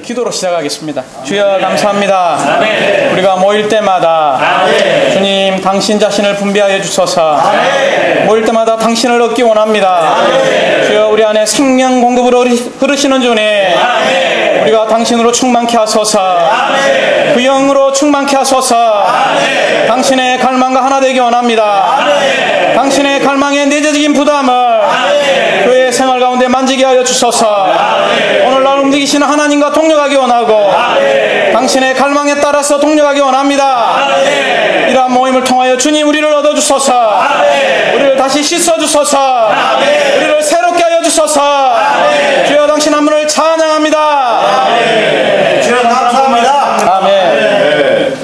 기도로 시작하겠습니다. 주여 감사합니다. 아멘. 우리가 모일 때마다 아멘. 주님 당신 자신을 분배하여 주소서. 아멘. 모일 때마다 당신을 얻기 원합니다. 아멘. 주여 우리 안에 생명 공급으로 흐르시는 주님, 아멘. 우리가 당신으로 충만케 하소서. 아멘. 그 영으로 충만케 하소서. 아멘. 당신의 갈망과 하나 되기 원합니다. 아멘. 당신의 갈망의 내재적인 부담을 아멘. 교회의 생활 가운데 만지게 하여 주소서. 아멘. 오늘날 움직이시는 하나님과 동력하기 원하고 아멘. 당신의 갈망에 따라서 동력하기 원합니다. 아멘. 이러한 모임을 통하여 주님 우리를 얻어주소서. 아멘. 우리를 다시 씻어주소서. 아멘. 우리를 새롭게 하여 주소서. 아멘. 주여 당신 한 분을 찬양합니다. 아멘. 주여 감사합니다. 아멘.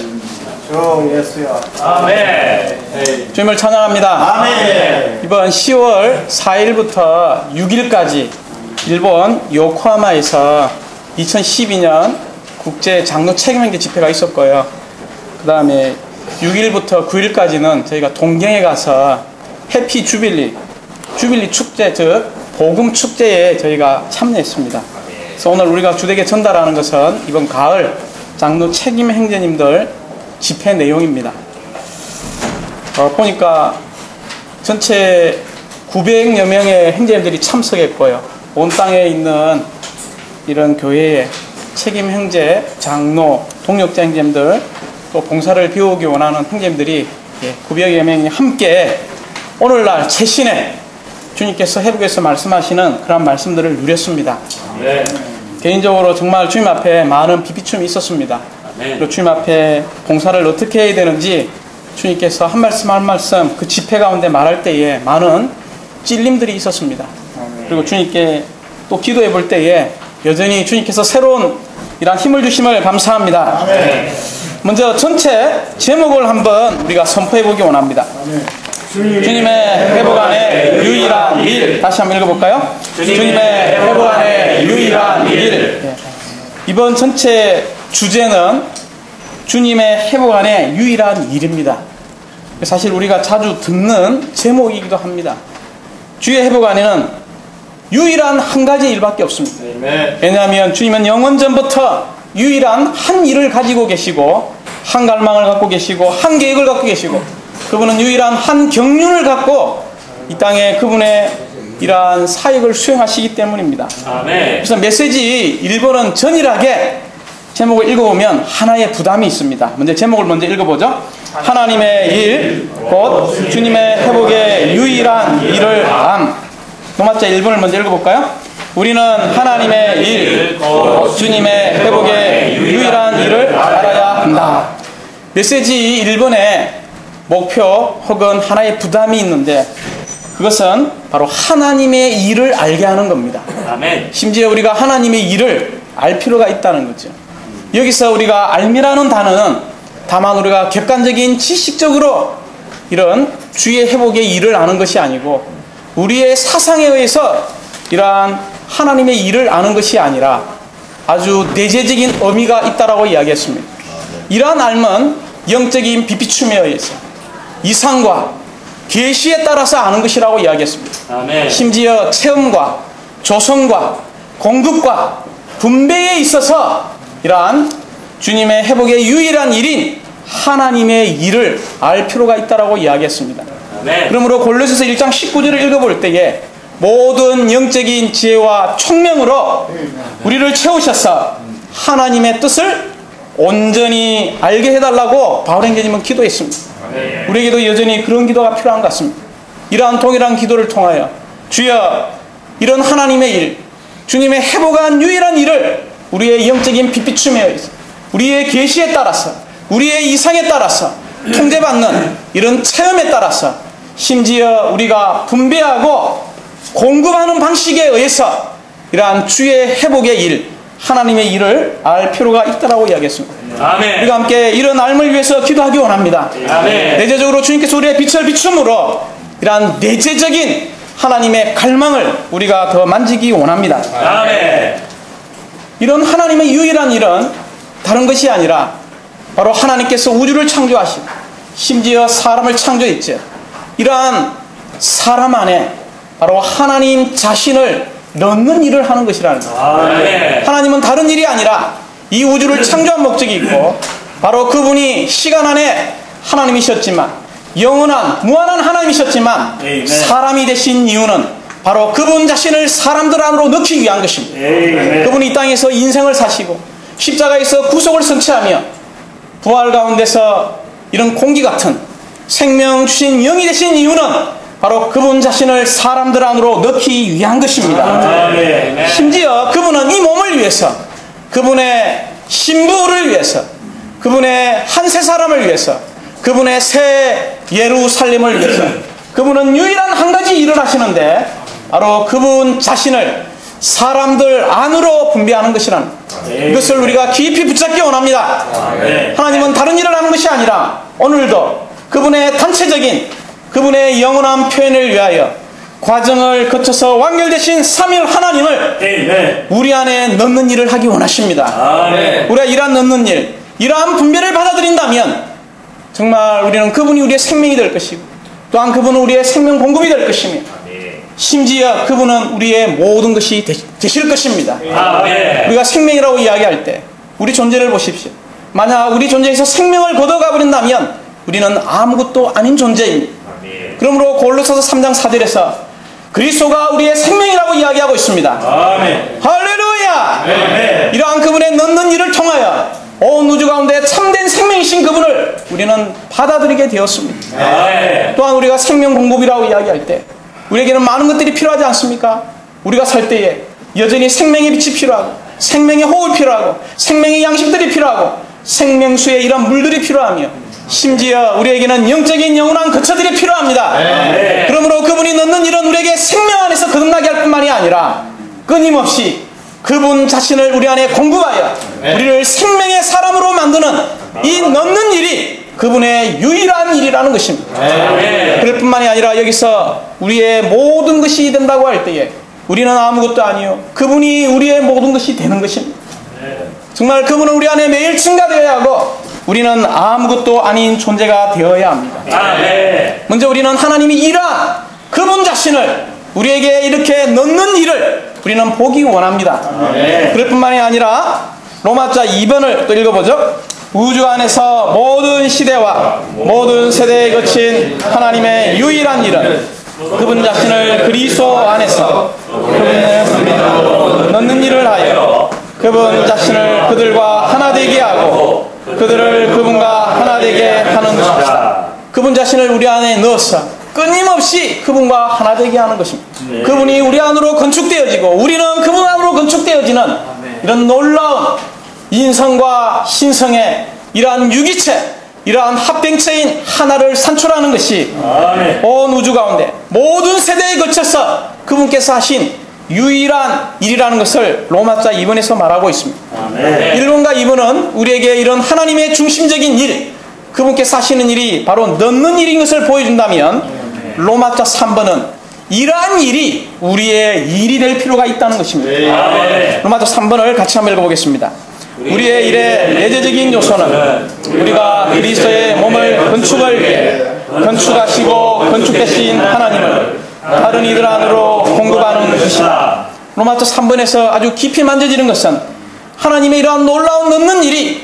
주 예수여. 아멘. 주님을 찬양합니다. 아멘. 이번 10월 4일부터 6일까지 일본 요코하마에서 2012년 국제 장로 책임행제 집회가 있었고요. 그 다음에 6일부터 9일까지는 저희가 동경에 가서 해피 주빌리 축제, 즉 복음 축제에 저희가 참여했습니다. 그래서 오늘 우리가 주되게 전달하는 것은 이번 가을 장로 책임행제님들 집회 내용입니다. 보니까 전체 900여 명의 행제님들이 참석했고요. 온 땅에 있는 이런 교회의 책임 행제, 장로, 동역자 행제님들, 또 봉사를 비우기 원하는 행제님들이 900여 명이 함께 오늘날 최신의 주님께서 회복에서 말씀하시는 그런 말씀들을 누렸습니다. 네. 개인적으로 정말 주님 앞에 많은 비비춤이 있었습니다. 그리고 주님 앞에 봉사를 어떻게 해야 되는지 주님께서 한 말씀 한 말씀 그 집회 가운데 말할 때에 많은 찔림들이 있었습니다. 그리고 주님께 또 기도해 볼 때에 여전히 주님께서 새로운 이런 힘을 주심을 감사합니다. 아멘. 먼저 전체 제목을 한번 우리가 선포해 보기 원합니다. 주님의 회복 안에 유일한 일. 다시 한번 읽어볼까요? 주님의 회복 안에 유일한 일. 이번 전체 주제는 주님의 회복 안에 유일한 일입니다. 사실 우리가 자주 듣는 제목이기도 합니다. 주의 회복 안에는 유일한 한 가지 일밖에 없습니다. 왜냐하면 주님은 영원전부터 유일한 한 일을 가지고 계시고 한 갈망을 갖고 계시고 한 계획을 갖고 계시고 그분은 유일한 한 경륜을 갖고 이 땅에 그분의 이러한 사역을 수행하시기 때문입니다. 아멘. 그래서 메시지 1번은 전일하게 제목을 읽어보면 하나의 부담이 있습니다. 먼저 제목을 먼저 읽어보죠. 하나님의 일, 곧 주님의 회복의 유일한 일을 암. 노마자 1번을 먼저 읽어볼까요? 우리는 하나님의 일, 곧 주님의 회복의 유일한 일을 알아야 한다. 메시지 1번에 목표 혹은 하나의 부담이 있는데 그것은 바로 하나님의 일을 알게 하는 겁니다. 아멘. 심지어 우리가 하나님의 일을 알 필요가 있다는 거죠. 여기서 우리가 알미라는 단어는 다만 우리가 객관적인 지식적으로 이런 주의 회복의 일을 아는 것이 아니고 우리의 사상에 의해서 이러한 하나님의 일을 아는 것이 아니라 아주 내재적인 의미가 있다라고 이야기했습니다. 이러한 알은 영적인 비비춤에 의해서 이상과 계시에 따라서 아는 것이라고 이야기했습니다. 아멘. 심지어 체험과 조성과 공급과 분배에 있어서 이러한 주님의 회복의 유일한 일인 하나님의 일을 알 필요가 있다라고 이야기했습니다. 아멘. 그러므로 골로새서 1장 19절을 읽어볼 때에 모든 영적인 지혜와 총명으로 우리를 채우셔서 하나님의 뜻을 온전히 알게 해달라고 바울행제님은 기도했습니다. 우리에게도 여전히 그런 기도가 필요한 것 같습니다. 이러한 동일한 기도를 통하여 주여 이런 하나님의 일, 주님의 회복한 유일한 일을 우리의 영적인 빛비춤에 의해서 우리의 계시에 따라서 우리의 이상에 따라서 통제받는 이런 체험에 따라서 심지어 우리가 분배하고 공급하는 방식에 의해서 이러한 주의 회복의 일, 하나님의 일을 알 필요가 있다고 이야기했습니다. 아멘. 우리가 함께 이런 삶을 위해서 기도하기 원합니다. 아멘. 내재적으로 주님께서 우리의 빛을 비춤으로 이러한 내재적인 하나님의 갈망을 우리가 더 만지기 원합니다. 아멘. 이런 하나님의 유일한 일은 다른 것이 아니라 바로 하나님께서 우주를 창조하시고 심지어 사람을 창조했죠. 이러한 사람 안에 바로 하나님 자신을 넣는 일을 하는 것이라는 거예요. 아멘. 하나님은 다른 일이 아니라 이 우주를 창조한 목적이 있고 바로 그분이 시간 안에 하나님이셨지만 영원한 무한한 하나님이셨지만 아멘. 사람이 되신 이유는 바로 그분 자신을 사람들 안으로 넣기 위한 것입니다. 아멘. 그분이 이 땅에서 인생을 사시고 십자가에서 구속을 성취하며 부활 가운데서 이런 공기 같은 생명 주신 영이 되신 이유는 바로 그분 자신을 사람들 안으로 넣기 위한 것입니다. 아멘. 심지어 그분은 이 몸을 위해서 그분의 신부를 위해서 그분의 한 세 사람을 위해서 그분의 새 예루살렘을 위해서 그분은 유일한 한 가지 일을 하시는데 바로 그분 자신을 사람들 안으로 분배하는 것이라는 이것을 우리가 깊이 붙잡기 원합니다. 하나님은 다른 일을 하는 것이 아니라 오늘도 그분의 단체적인 그분의 영원한 표현을 위하여 과정을 거쳐서 완결되신 삼위일 하나님을 우리 안에 넣는 일을 하기 원하십니다. 아멘. 우리가 이러한 넣는 일, 이러한 분배를 받아들인다면 정말 우리는 그분이 우리의 생명이 될 것이고 또한 그분은 우리의 생명 공급이 될 것이며 심지어 그분은 우리의 모든 것이 되실 것입니다. 아멘. 우리가 생명이라고 이야기할 때 우리 존재를 보십시오. 만약 우리 존재에서 생명을 걷어가 버린다면 우리는 아무것도 아닌 존재입니다. 그러므로 고린도서 3장 4절에서 그리스도가 우리의 생명이라고 이야기하고 있습니다. 아멘. 할렐루야! 아멘. 이러한 그분의 넣는 일을 통하여 온 우주 가운데 참된 생명이신 그분을 우리는 받아들이게 되었습니다. 아멘. 또한 우리가 생명 공급이라고 이야기할 때 우리에게는 많은 것들이 필요하지 않습니까? 우리가 살 때에 여전히 생명의 빛이 필요하고 생명의 호흡이 필요하고 생명의 양식들이 필요하고 생명수의 이런 물들이 필요하며 심지어 우리에게는 영적인 영원한 거처들이 필요합니다. 네. 그러므로 그분이 넣는 일은 우리에게 생명 안에서 거듭나게 할 뿐만이 아니라 끊임없이 그분 자신을 우리 안에 공급하여 우리를 생명의 사람으로 만드는 이 넣는 일이 그분의 유일한 일이라는 것입니다. 그럴 뿐만이 아니라 여기서 우리의 모든 것이 된다고 할 때에 우리는 아무것도 아니요 그분이 우리의 모든 것이 되는 것입니다. 정말 그분은 우리 안에 매일 증가되어야 하고 우리는 아무것도 아닌 존재가 되어야 합니다. 아멘. 먼저 우리는 하나님이 일한 그분 자신을 우리에게 이렇게 넣는 일을 우리는 보기 원합니다. 그럴 뿐만이 아니라 로마자 2번을 또 읽어보죠. 우주 안에서 모든 시대와 모든 세대에 거친 하나님의 유일한 일은 그분 자신을 그리스도 안에서 그분의 넣는 일을 하여 그분 자신을 그들과 하나 되게 하고 그들을 그분과 하나 되게 하는 것입니다. 그분 자신을 우리 안에 넣어서 끊임없이 그분과 하나 되게 하는 것입니다. 그분이 우리 안으로 건축되어지고 우리는 그분 안으로 건축되어지는 이런 놀라운 인성과 신성의 이러한 유기체, 이러한 합병체인 하나를 산출하는 것이 온 우주 가운데 모든 세대에 거쳐서 그분께서 하신 유일한 일이라는 것을 로마자 2번에서 말하고 있습니다. 1번과 2번은 우리에게 이런 하나님의 중심적인 일, 그분께서 하시는 일이 바로 넣는 일인 것을 보여준다면 로마자 3번은 이러한 일이 우리의 일이 될 필요가 있다는 것입니다. 로마자 3번을 같이 한번 읽어보겠습니다. 우리의 일의 내재적인 요소는 우리가 그리스도의 몸을 건축을 위해 건축하시고 건축되신 하나님을 다른 이들 안으로 공급하는 것이다. 로마서 3번에서 아주 깊이 만져지는 것은 하나님의 이러한 놀라운 넣는 일이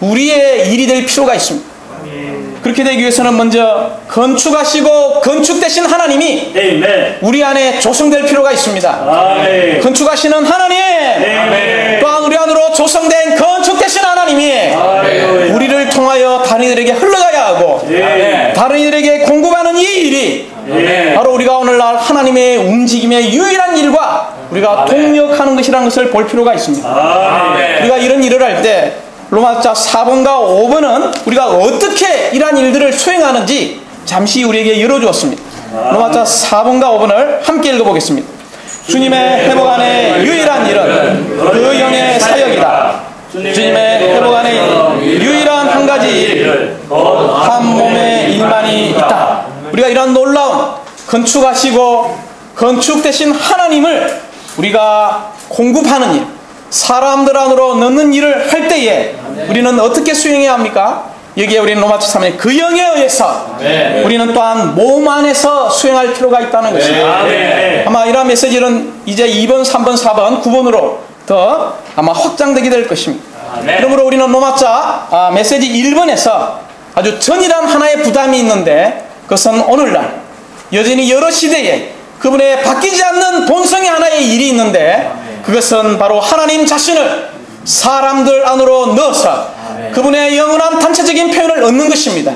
우리의 일이 될 필요가 있습니다. 그렇게 되기 위해서는 먼저 건축하시고 건축되신 하나님이 우리 안에 조성될 필요가 있습니다. 건축하시는 하나님, 또한 우리 안으로 조성된 건축되신 하나님이 우리를 통하여 다른 이들에게 흘러가야 하고 다른 이들에게 공급하는 이 일이 바로 우리가 오늘날 하나님의 움직임의 유일한 일과 우리가 동력하는 것이라는 것을 볼 필요가 있습니다. 우리가 이런 일을 할 때 로마자 4번과 5번은 우리가 어떻게 이러한 일들을 수행하는지 잠시 우리에게 열어주었습니다. 로마자 4번과 5번을 함께 읽어보겠습니다. 주님의 회복 안에 유일한 일은 그 영의 사역이다. 주님의 회복 안에 유일한 한 가지 일, 한 몸의 일만이 있다. 우리가 이런 놀라운 건축하시고 건축되신 하나님을 우리가 공급하는 일, 사람들 안으로 넣는 일을 할 때에 우리는 어떻게 수행해야 합니까? 여기에 우리는 로마서 3의 그 영에 의해서 우리는 또한 몸 안에서 수행할 필요가 있다는 것입니다. 아마 이러한 메시지는 이제 2번, 3번, 4번, 9번으로 더 아마 확장되게 될 것입니다. 그러므로 우리는 로마자 메시지 1번에서 아주 전이란 하나의 부담이 있는데, 그것은 오늘날 여전히 여러 시대에 그분의 바뀌지 않는 본성의 하나의 일이 있는데, 그것은 바로 하나님 자신을 사람들 안으로 넣어서 그분의 영원한 단체적인 표현을 얻는 것입니다.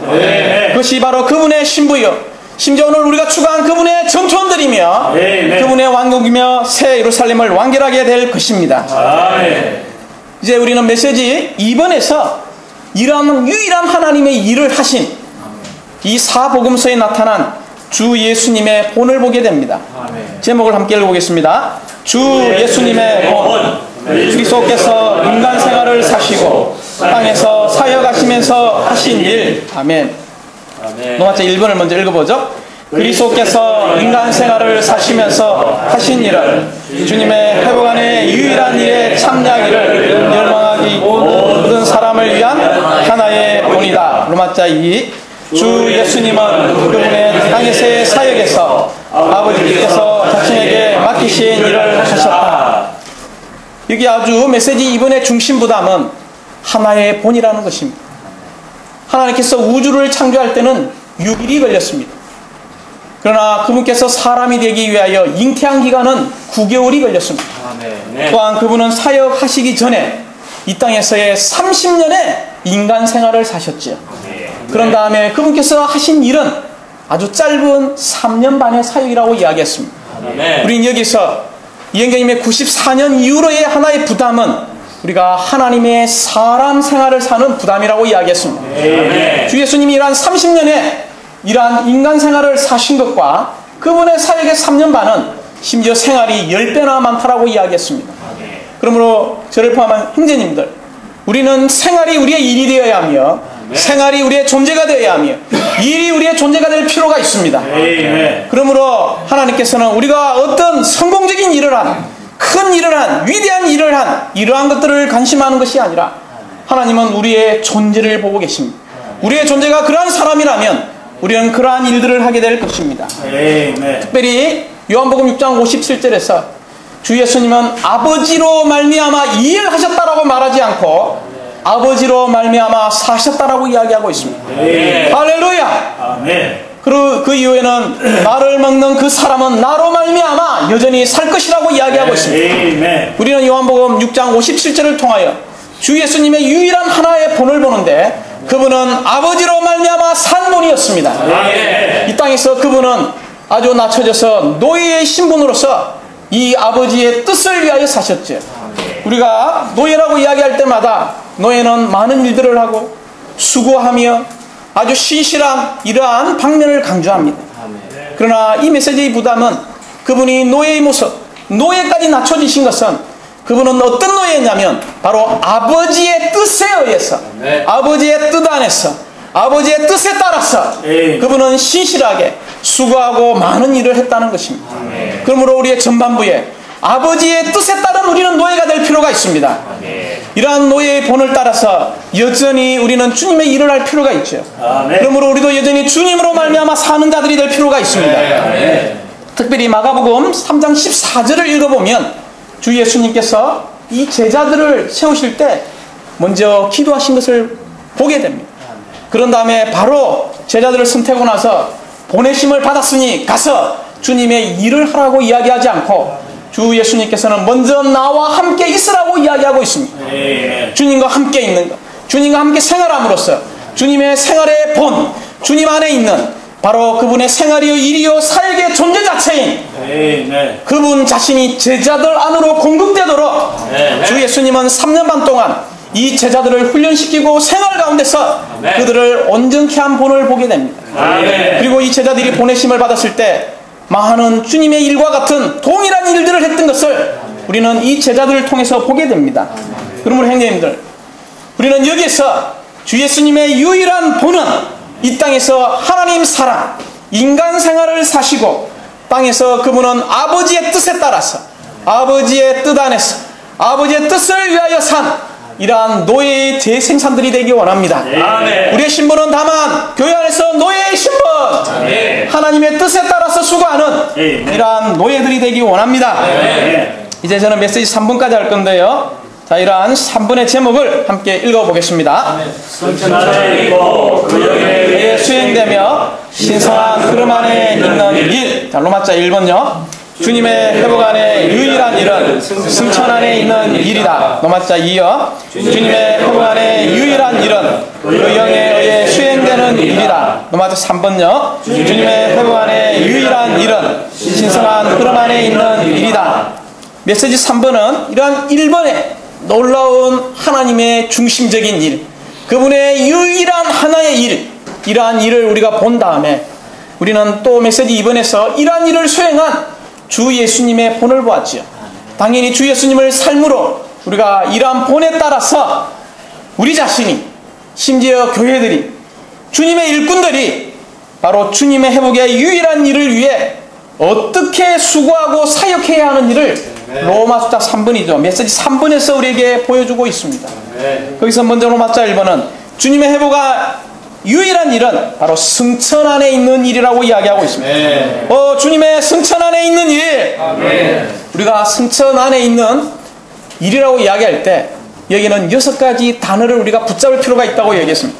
그것이 바로 그분의 신부요, 심지어 오늘 우리가 추구한 그분의 전투원들이며 그분의 왕국이며 새 예루살렘을 완결하게 될 것입니다. 이제 우리는 메시지 2번에서 이러한 유일한 하나님의 일을 하신 이 사복음서에 나타난 주 예수님의 본을 보게 됩니다. 제목을 함께 읽어보겠습니다. 주 예수님의 본, 그리스도께서 인간 생활을 사시고 땅에서 사역하시면서 하신 일. 아멘. 로마서 1번을 먼저 읽어보죠. 그리스도께서 인간 생활을 사시면서 하신 일은 주님의 회복 안에 유일한 일에 참여하기를 열망하기 모든 사람을 위한 하나의 본이다. 로마서 2. 주 예수님은 그분의 땅에서의 사역에서 아버지께서 자신에게 맡기신 일을 하셨다. 여기 아주 메시지 2번의 중심 부담은 하나의 본이라는 것입니다. 하나님께서 우주를 창조할 때는 6일이 걸렸습니다. 그러나 그분께서 사람이 되기 위하여 잉태한 기간은 9개월이 걸렸습니다. 또한 그분은 사역하시기 전에 이 땅에서의 30년의 인간 생활을 사셨죠. 그런 다음에 그분께서 하신 일은 아주 짧은 3년 반의 사역이라고 이야기했습니다. 우리는 여기서 이영경님의 94년 이후로의 하나의 부담은 우리가 하나님의 사람 생활을 사는 부담이라고 이야기했습니다. 주 예수님이 이러한 30년의 이러한 인간 생활을 사신 것과 그분의 사역의 3년 반은 심지어 생활이 10배나 많다라고 이야기했습니다. 그러므로 저를 포함한 형제님들, 우리는 생활이 우리의 일이 되어야 하며 생활이 우리의 존재가 되어야 하며 일이 우리의 존재가 될 필요가 있습니다. 그러므로 하나님께서는 우리가 어떤 성공적인 일을 한, 큰 일을 한, 위대한 일을 한 이러한 것들을 관심하는 것이 아니라 하나님은 우리의 존재를 보고 계십니다. 우리의 존재가 그러한 사람이라면 우리는 그러한 일들을 하게 될 것입니다. 특별히 요한복음 6장 57절에서 주 예수님은 아버지로 말미암아 이 일을 하셨다라고 말하지 않고 아버지로 말미암아 사셨다라고 이야기하고 있습니다. 할렐루야. 그 이후에는 나를 먹는 그 사람은 나로 말미암아 여전히 살 것이라고 이야기하고 있습니다. 우리는 요한복음 6장 57절을 통하여 주 예수님의 유일한 하나의 본을 보는데 그분은 아버지로 말미암아 산 분이었습니다. 이 땅에서 그분은 아주 낮춰져서 노예의 신분으로서 이 아버지의 뜻을 위하여 사셨죠. 우리가 노예라고 이야기할 때마다 노예는 많은 일들을 하고 수고하며 아주 신실한 이러한 방면을 강조합니다. 그러나 이 메시지의 부담은 그분이 노예의 모습, 노예까지 낮춰지신 것은 그분은 어떤 노예냐면 바로 아버지의 뜻에 의해서 아버지의 뜻 안에서 아버지의 뜻에 따라서 그분은 신실하게 수고하고 많은 일을 했다는 것입니다. 그러므로 우리의 전반부에 아버지의 뜻에 따른 우리는 노예가 될 필요가 있습니다. 이러한 노예의 본을 따라서 여전히 우리는 주님의 일을 할 필요가 있죠. 그러므로 우리도 여전히 주님으로 말미암아 사는 자들이 될 필요가 있습니다. 특별히 마가복음 3장 14절을 읽어보면 주 예수님께서 이 제자들을 세우실 때 먼저 기도하신 것을 보게 됩니다. 그런 다음에 바로 제자들을 선택하고 나서 보내심을 받았으니 가서 주님의 일을 하라고 이야기하지 않고 주 예수님께서는 먼저 나와 함께 있으라고 이야기하고 있습니다. 주님과 함께 있는 것, 주님과 함께 생활함으로써 주님의 생활의 본, 주님 안에 있는 바로 그분의 생활이요 일이요 사역의 존재 자체인 그분 자신이 제자들 안으로 공급되도록 주 예수님은 3년 반 동안 이 제자들을 훈련시키고 생활 가운데서 그들을 온전케 한 본을 보게 됩니다. 그리고 이 제자들이 보내심을 받았을 때 많은 주님의 일과 같은 동일한 일들을 했던 것을 우리는 이 제자들을 통해서 보게 됩니다. 그러므로 형제님들, 우리는 여기에서 주 예수님의 유일한 본은 이 땅에서 하나님 사랑, 인간 생활을 사시고 땅에서 그분은 아버지의 뜻에 따라서 아버지의 뜻 안에서 아버지의 뜻을 위하여 산 이러한 노예의 재생산들이 되기 원합니다. 아멘. 우리의 신분은 다만 교회 안에서 노예의 신분, 아멘. 하나님의 뜻에 따라서 수고하는 아멘. 이러한 노예들이 되기 원합니다. 아멘. 이제 저는 메시지 3분까지 할 건데요. 자, 이러한 3분의 제목을 함께 읽어보겠습니다. 승천하리고 그 영에 의에 수행되며 신성한 흐름 안에 있는 일. 자, 로마자 1번요. 주님의 회복 안에 유일한 일은 승천 안에 있는 일이다. 로마자 2요. 주님의 회복 안에 유일한 일은 그 영에 의해 수행되는 일이다. 로마자 3번요. 주님의 회복 안에 유일한 일은 신성한 흐름 안에 있는 일이다. 메시지 3번은 이러한 1번의 놀라운 하나님의 중심적인 일, 그분의 유일한 하나의 일, 이러한 일을 우리가 본 다음에 우리는 또 메시지 2번에서 이러한 일을 수행한 주 예수님의 본을 보았지요. 당연히 주 예수님을 삶으로 우리가 이러한 본에 따라서 우리 자신이, 심지어 교회들이, 주님의 일꾼들이 바로 주님의 회복의 유일한 일을 위해 어떻게 수고하고 사역해야 하는 일을 로마자 3번이죠. 메시지 3번에서 우리에게 보여주고 있습니다. 거기서 먼저 로마자 1번은 주님의 회복가 유일한 일은 바로 승천 안에 있는 일이라고 이야기하고 있습니다. 주님의 승천 안에 있는 일. 우리가 승천 안에 있는 일이라고 이야기할 때 여기는 6가지 단어를 우리가 붙잡을 필요가 있다고 얘기했습니다.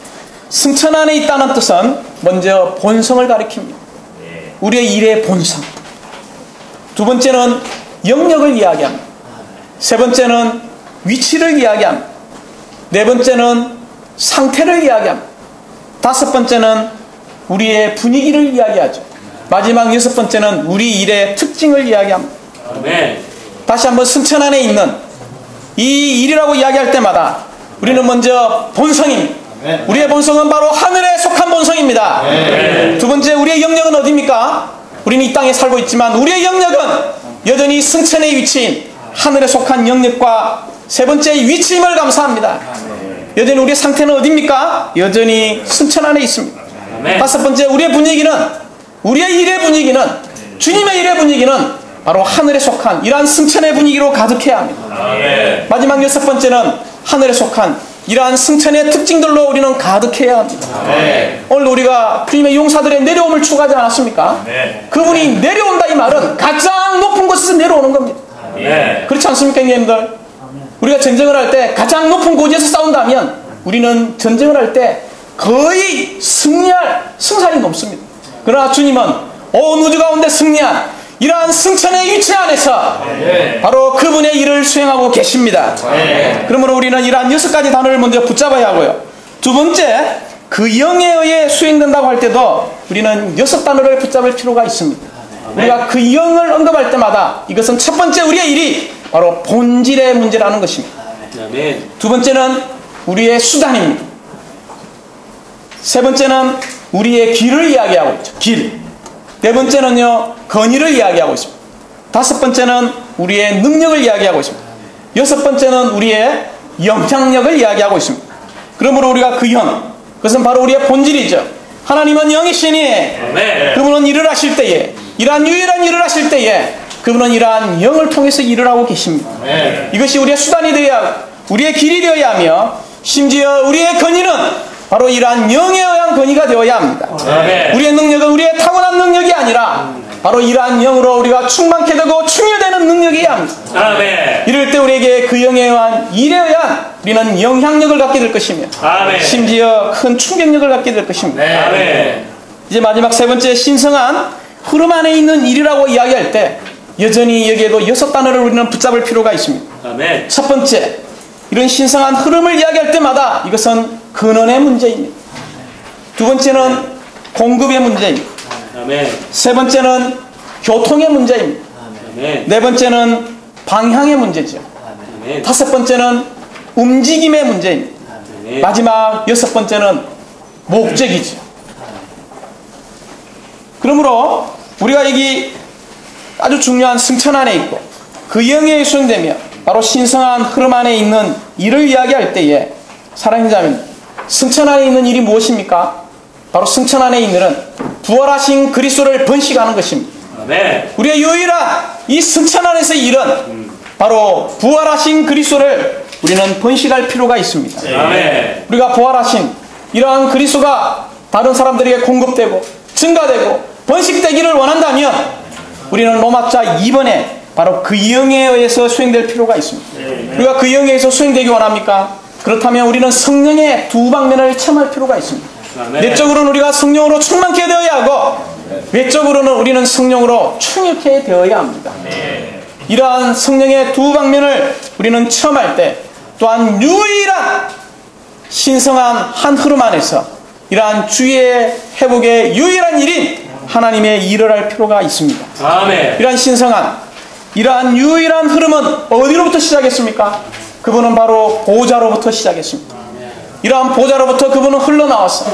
승천 안에 있다는 뜻은 먼저 본성을 가리킵니다. 우리의 일의 본성. 두 번째는 영역을 이야기합니다. 세 번째는 위치를 이야기합니다. 네 번째는 상태를 이야기합니다. 다섯 번째는 우리의 분위기를 이야기하죠. 마지막 6번째는 우리 일의 특징을 이야기합니다. 아멘. 다시 한번 승천 안에 있는 이 일이라고 이야기할 때마다 우리는 먼저 본성입니다. 우리의 본성은 바로 하늘에 속한 본성입니다. 두 번째, 우리의 영역은 어디입니까? 우리는 이 땅에 살고 있지만 우리의 영역은 여전히 승천의 위치인 하늘에 속한 영역과 세 번째 위치임을 감사합니다. 여전히 우리의 상태는 어디입니까? 여전히 승천 안에 있습니다. 다섯 번째, 우리의 분위기는, 우리의 일의 분위기는, 주님의 일의 분위기는 바로 하늘에 속한 이러한 승천의 분위기로 가득해야 합니다. 마지막 6번째는 하늘에 속한 이러한 승천의 특징들로 우리는 가득해야 합니다. 오늘 우리가 주님의 용사들의 내려옴을 추구하지 않았습니까? 그분이 내려온다 이 말은 가장 높은 곳에서 내려오는 겁니다. 그렇지 않습니까, 형님들? 우리가 전쟁을 할 때 가장 높은 고지에서 싸운다면 우리는 전쟁을 할 때 거의 승리할 승산이 높습니다. 그러나 주님은 온 우주 가운데 승리한 이러한 승천의 위치 안에서 바로 그분의 일을 수행하고 계십니다. 그러므로 우리는 이러한 6가지 단어를 먼저 붙잡아야 하고요. 두 번째, 그 영에 의해 수행된다고 할 때도 우리는 6단어를 붙잡을 필요가 있습니다. 우리가 그 영을 언급할 때마다 이것은 첫 번째 우리의 일이 바로 본질의 문제라는 것입니다. 두 번째는 우리의 수단입니다. 세 번째는 우리의 길을 이야기하고 있죠. 길. 네 번째는요, 건의를 이야기하고 있습니다. 다섯 번째는 우리의 능력을 이야기하고 있습니다. 여섯 번째는 우리의 영향력을 이야기하고 있습니다. 그러므로 우리가 그 영, 그것은 바로 우리의 본질이죠. 하나님은 영이시니 그분은 일을 하실 때에, 이러한 유일한 일을 하실 때에 그분은 이러한 영을 통해서 일을 하고 계십니다. 이것이 우리의 수단이 되어야 하고 우리의 길이 되어야 하며, 심지어 우리의 건의는 바로 이러한 영에 의한 건의가 되어야 합니다. 우리의 능력은 우리의 타고난 능력이 아니라 바로 이러한 영으로 우리가 충만케 되고 충혈되는 능력이어야 합니다. 이럴 때 우리에게 그 영에 의한 일에 의한 우리는 영향력을 갖게 될 것이며 심지어 큰 충격력을 갖게 될 것입니다. 이제 마지막 세 번째, 신성한 흐름 안에 있는 일이라고 이야기할 때 여전히 여기에도 6단어를 우리는 붙잡을 필요가 있습니다. 첫 번째, 이런 신성한 흐름을 이야기할 때마다 이것은 근원의 문제입니다. 두 번째는 공급의 문제입니다. 세 번째는 교통의 문제입니다. 네 번째는 방향의 문제죠. 다섯 번째는 움직임의 문제입니다. 마지막 6번째는 목적이죠. 그러므로 우리가 여기 아주 중요한 승천 안에 있고 그 영에 수행되며 바로 신성한 흐름 안에 있는 일을 이야기할 때에 사랑하는 자매, 승천 안에 있는 일이 무엇입니까? 바로 승천 안에 있는 일은 부활하신 그리스도를 번식하는 것입니다. 우리의 유일한 이 승천 안에서의 일은 바로 부활하신 그리스도를 우리는 번식할 필요가 있습니다. 아멘. 우리가 부활하신 이러한 그리스도가 다른 사람들에게 공급되고 증가되고 번식되기를 원한다면 우리는 로마자 2번에 바로 그 영에 의해서 수행될 필요가 있습니다. 우리가 그 영에 의해서 수행되기 원합니까? 그렇다면 우리는 성령의 두 방면을 체험할 필요가 있습니다. 내적으로는 우리가 성령으로 충만케 되어야 하고 외적으로는 우리는 성령으로 충육케 되어야 합니다. 이러한 성령의 두 방면을 우리는 체험할 때 또한 유일한 신성한 한 흐름 안에서 이러한 주의 회복의 유일한 일인 하나님의 일을 할 필요가 있습니다. 아멘. 이러한 신성한 이러한 유일한 흐름은 어디로부터 시작했습니까? 그분은 바로 보좌로부터 시작했습니다. 이러한 보좌로부터 그분은 흘러나왔어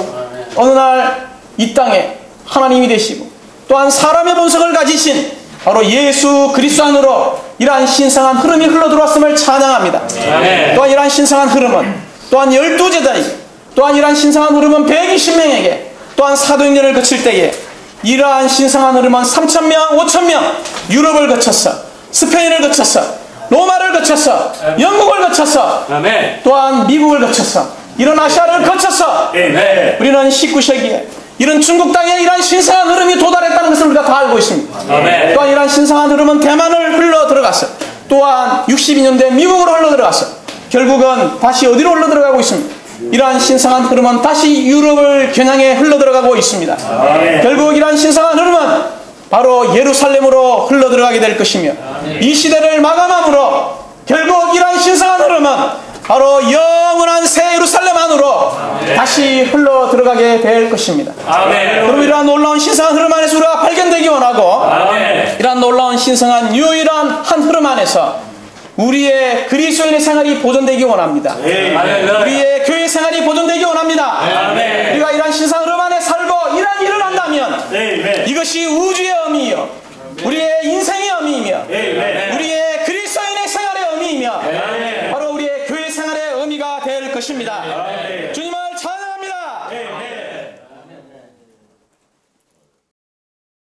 어느 날 이 땅에 하나님이 되시고 또한 사람의 본성을 가지신 바로 예수 그리스도 안으로 이러한 신성한 흐름이 흘러들어왔음을 찬양합니다. 아멘. 또한 이러한 신성한 흐름은 또한 12제자에게 또한 이러한 신성한 흐름은 120명에게 또한 사도행전을 거칠 때에 이러한 신성한 흐름은 3,000명, 5,000명 유럽을 거쳤어 스페인을 거쳤어 로마를 거쳤어 영국을 거쳤어 아멘. 또한 미국을 거쳤어 이런 아시아를 거쳤어 아멘. 우리는 19세기에 이런 중국 땅에 이러한 신성한 흐름이 도달했다는 것을 우리가 다 알고 있습니다. 아멘. 또한 이러한 신성한 흐름은 대만을 흘러 들어갔어 또한 62년대 미국으로 흘러 들어갔어 결국은 다시 어디로 흘러 들어가고 있습니다. 이러한 신성한 흐름은 다시 유럽을 겨냥해 흘러 들어가고 있습니다. 결국 이러한 신성한 흐름은 바로 예루살렘으로 흘러 들어가게 될 것이며 이 시대를 마감함으로 결국 이러한 신성한 흐름은 바로 영원한 새 예루살렘 안으로 다시 흘러 들어가게 될 것입니다. 아멘. 그럼 이러한 놀라운 신성한 흐름 안에서 우리가 발견되기 원하고 아멘. 이러한 놀라운 신성한 유일한 한 흐름 안에서 우리의 그리스도인의 생활이 보존되기 원합니다. 할렐루야. 우리의 교회 생활이 보존되기 원합니다. 아멘. 우리가 이러한 신성한 흐름 안에 살고 이러한 일을 한다면 아멘. 이것이 우주의 의미이며 우리의 인생의 의미이며 아멘. 우리의 그리스도인의 생활의 의미이며 아멘. 바로 우리의 교회 생활의 의미가 될 것입니다. 주님은